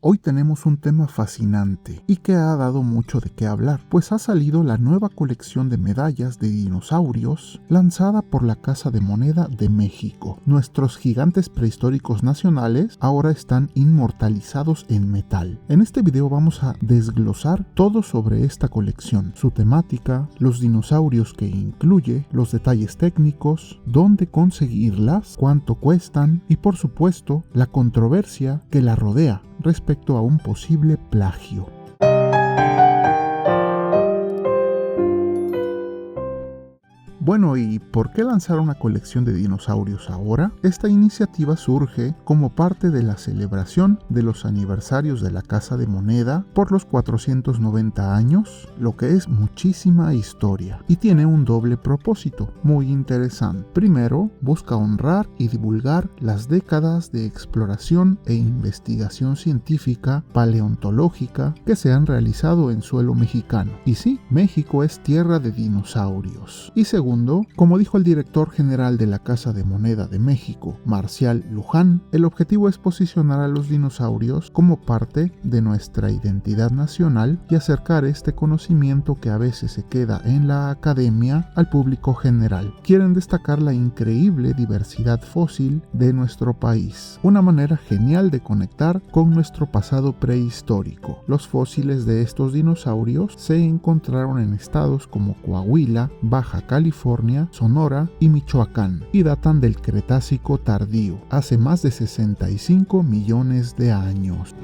Hoy tenemos un tema fascinante y que ha dado mucho de qué hablar, pues ha salido la nueva colección de medallas de dinosaurios lanzada por la Casa de Moneda de México. Nuestros gigantes prehistóricos nacionales ahora están inmortalizados en metal. En este video vamos a desglosar todo sobre esta colección, su temática, los dinosaurios que incluye, los detalles técnicos, dónde conseguirlas, cuánto cuestan y por supuesto la controversia que la rodea respecto a un posible plagio. Bueno, ¿y por qué lanzar una colección de dinosaurios ahora? Esta iniciativa surge como parte de la celebración de los aniversarios de la Casa de Moneda por los 490 años, lo que es muchísima historia, y tiene un doble propósito muy interesante. Primero, busca honrar y divulgar las décadas de exploración e investigación científica paleontológica que se han realizado en suelo mexicano. Y sí, México es tierra de dinosaurios. Y segundo, como dijo el director general de la Casa de Moneda de México, Marcial Luján, el objetivo es posicionar a los dinosaurios como parte de nuestra identidad nacional y acercar este conocimiento que a veces se queda en la academia al público general. Quieren destacar la increíble diversidad fósil de nuestro país, una manera genial de conectar con nuestro pasado prehistórico. Los fósiles de estos dinosaurios se encontraron en estados como Coahuila, Baja California, Sonora y Michoacán, y datan del Cretácico tardío, hace más de 65 millones de años.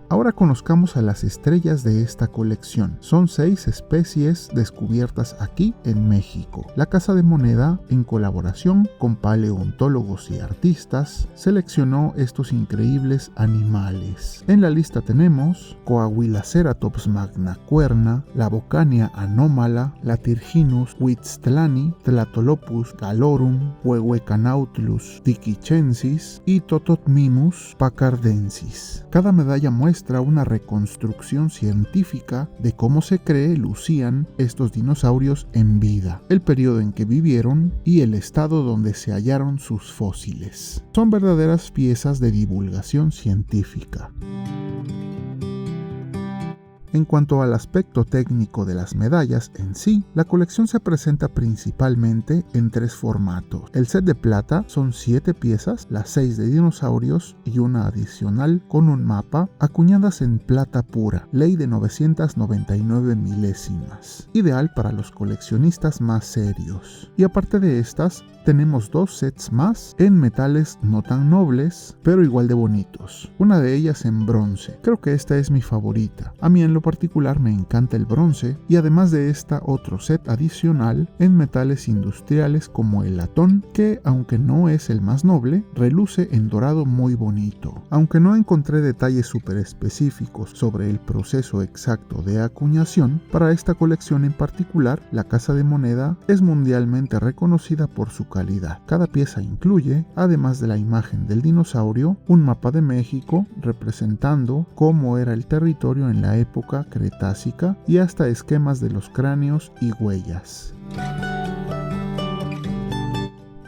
Ahora conozcamos a las estrellas de esta colección. Son 6 especies descubiertas aquí en México. La Casa de Moneda, en colaboración con paleontólogos y artistas, seleccionó estos increíbles animales. En la lista tenemos Coahuilaceratops magnacuerna, la Bocania anómala, la Tirginus huitztlani, Tlatolopus galorum, Huehuecanautlus tiquichensis y Tototmimus pacardensis. Cada medalla muestra una reconstrucción científica de cómo se cree lucían estos dinosaurios en vida, el periodo en que vivieron y el estado donde se hallaron sus fósiles. Son verdaderas piezas de divulgación científica. En cuanto al aspecto técnico de las medallas en sí, la colección se presenta principalmente en 3 formatos. El set de plata son 7 piezas, las 6 de dinosaurios y una adicional con un mapa, acuñadas en plata pura, ley de 999 milésimas, ideal para los coleccionistas más serios. Y aparte de estas, tenemos 2 sets más en metales no tan nobles, pero igual de bonitos. Una de ellas en bronce. Creo que esta es mi favorita. A mí en lo particular me encanta el bronce, y además de esta, otro set adicional en metales industriales como el latón, que aunque no es el más noble, reluce en dorado muy bonito. Aunque no encontré detalles súper específicos sobre el proceso exacto de acuñación, para esta colección en particular, la Casa de Moneda es mundialmente reconocida por su calidad. Cada pieza incluye, además de la imagen del dinosaurio, un mapa de México representando cómo era el territorio en la época cretácica y hasta esquemas de los cráneos y huellas.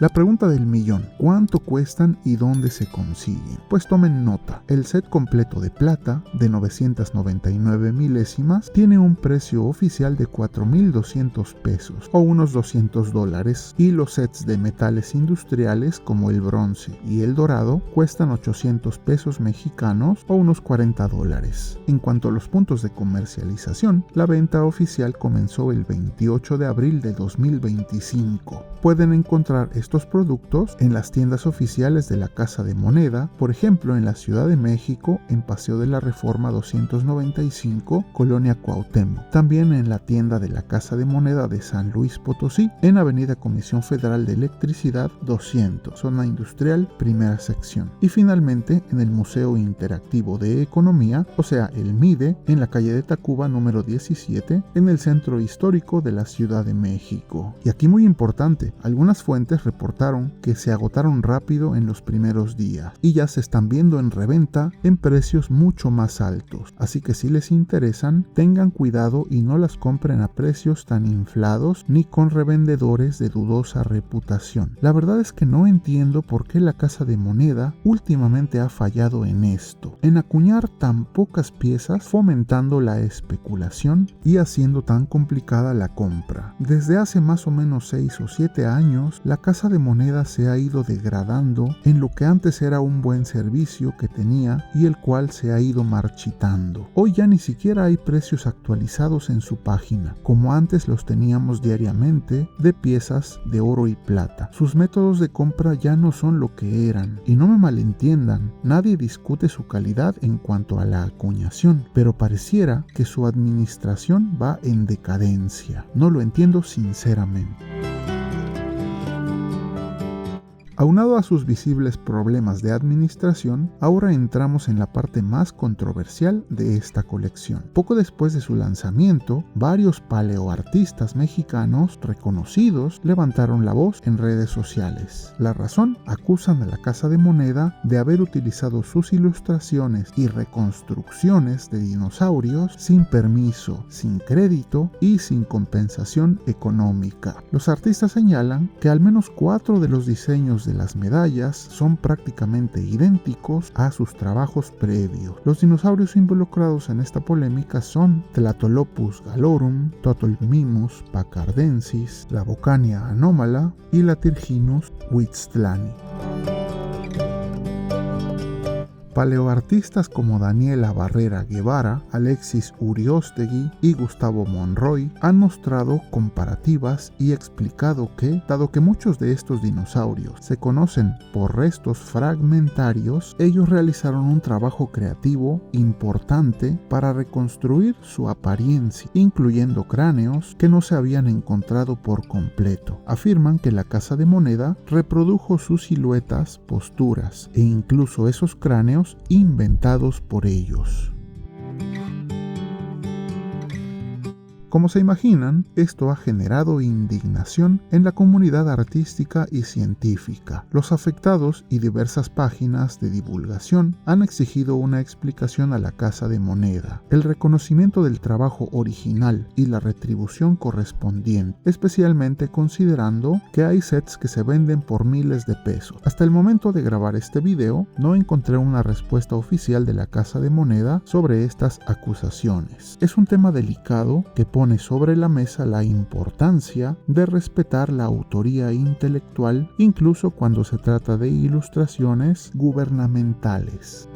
La pregunta del millón: ¿cuánto cuestan y dónde se consiguen? Pues tomen nota, el set completo de plata de 999 milésimas tiene un precio oficial de 4,200 pesos o unos $200, y los sets de metales industriales como el bronce y el dorado cuestan 800 pesos mexicanos o unos $40. En cuanto a los puntos de comercialización, la venta oficial comenzó el 28 de abril de 2025. Pueden encontrar estos productos en las tiendas oficiales de la Casa de Moneda, por ejemplo en la Ciudad de México, en Paseo de la Reforma 295, Colonia Cuauhtémoc. También en la tienda de la Casa de Moneda de San Luis Potosí, en Avenida Comisión Federal de Electricidad 200, Zona Industrial, primera sección. Y finalmente en el Museo Interactivo de Economía, o sea el MIDE, en la calle de Tacuba número 17, en el centro histórico de la Ciudad de México. Y aquí muy importante, algunas fuentes reportan reportaron que se agotaron rápido en los primeros días y ya se están viendo en reventa en precios mucho más altos. Así que si les interesan, tengan cuidado y no las compren a precios tan inflados ni con revendedores de dudosa reputación. La verdad es que no entiendo por qué la Casa de Moneda últimamente ha fallado en esto, en acuñar tan pocas piezas, fomentando la especulación y haciendo tan complicada la compra. Desde hace más o menos 6 o 7 años, la Casa de Moneda se ha ido degradando en lo que antes era un buen servicio que tenía y el cual se ha ido marchitando. Hoy ya ni siquiera hay precios actualizados en su página, como antes los teníamos diariamente de piezas de oro y plata. Sus métodos de compra ya no son lo que eran, y no me malentiendan, nadie discute su calidad en cuanto a la acuñación, pero pareciera que su administración va en decadencia. No lo entiendo sinceramente. Aunado a sus visibles problemas de administración, ahora entramos en la parte más controversial de esta colección. Poco después de su lanzamiento, varios paleoartistas mexicanos reconocidos levantaron la voz en redes sociales. La razón: acusan a la Casa de Moneda de haber utilizado sus ilustraciones y reconstrucciones de dinosaurios sin permiso, sin crédito y sin compensación económica. Los artistas señalan que al menos 4 de los diseños de las medallas son prácticamente idénticos a sus trabajos previos. Los dinosaurios involucrados en esta polémica son Tlatolopus galorum, Totolmimus pacardensis, la Bocania anómala y la Tirginus huixtlani. Paleoartistas como Daniela Barrera Guevara, Alexis Uriostegui y Gustavo Monroy han mostrado comparativas y explicado que, dado que muchos de estos dinosaurios se conocen por restos fragmentarios, ellos realizaron un trabajo creativo importante para reconstruir su apariencia, incluyendo cráneos que no se habían encontrado por completo. Afirman que la Casa de Moneda reprodujo sus siluetas, posturas e incluso esos cráneos inventados por ellos. Como se imaginan, esto ha generado indignación en la comunidad artística y científica. Los afectados y diversas páginas de divulgación han exigido una explicación a la Casa de Moneda, el reconocimiento del trabajo original y la retribución correspondiente, especialmente considerando que hay sets que se venden por miles de pesos. Hasta el momento de grabar este video, no encontré una respuesta oficial de la Casa de Moneda sobre estas acusaciones. Es un tema delicado que pone sobre la mesa la importancia de respetar la autoría intelectual, incluso cuando se trata de ilustraciones gubernamentales.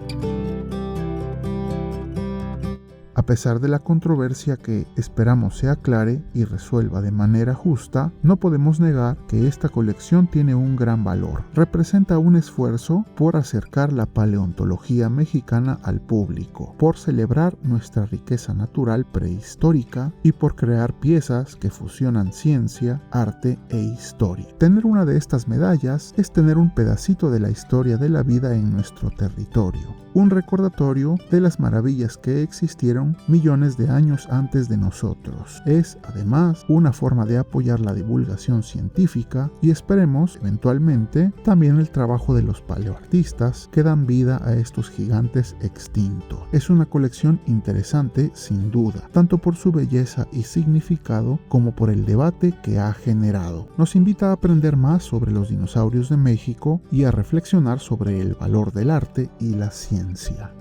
A pesar de la controversia que esperamos se aclare y resuelva de manera justa, no podemos negar que esta colección tiene un gran valor. Representa un esfuerzo por acercar la paleontología mexicana al público, por celebrar nuestra riqueza natural prehistórica y por crear piezas que fusionan ciencia, arte e historia. Tener una de estas medallas es tener un pedacito de la historia de la vida en nuestro territorio, un recordatorio de las maravillas que existieron millones de años antes de nosotros. Es, además, una forma de apoyar la divulgación científica y esperemos, eventualmente, también el trabajo de los paleoartistas que dan vida a estos gigantes extintos. Es una colección interesante, sin duda, tanto por su belleza y significado como por el debate que ha generado. Nos invita a aprender más sobre los dinosaurios de México y a reflexionar sobre el valor del arte y la ciencia.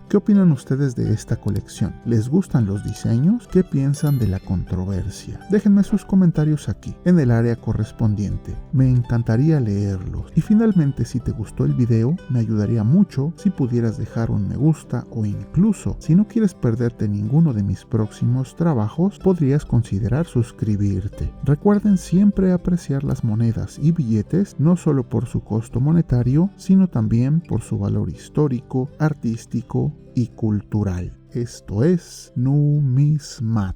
¿Qué opinan ustedes de esta colección? ¿Les gustan los diseños? ¿Qué piensan de la controversia? Déjenme sus comentarios aquí, en el área correspondiente. Me encantaría leerlos. Y finalmente, si te gustó el video, me ayudaría mucho si pudieras dejar un me gusta o incluso, si no quieres perderte ninguno de mis próximos trabajos, podrías considerar suscribirte. Recuerden siempre apreciar las monedas y billetes, no solo por su costo monetario, sino también por su valor histórico, artístico y cultural. Esto es Numismat.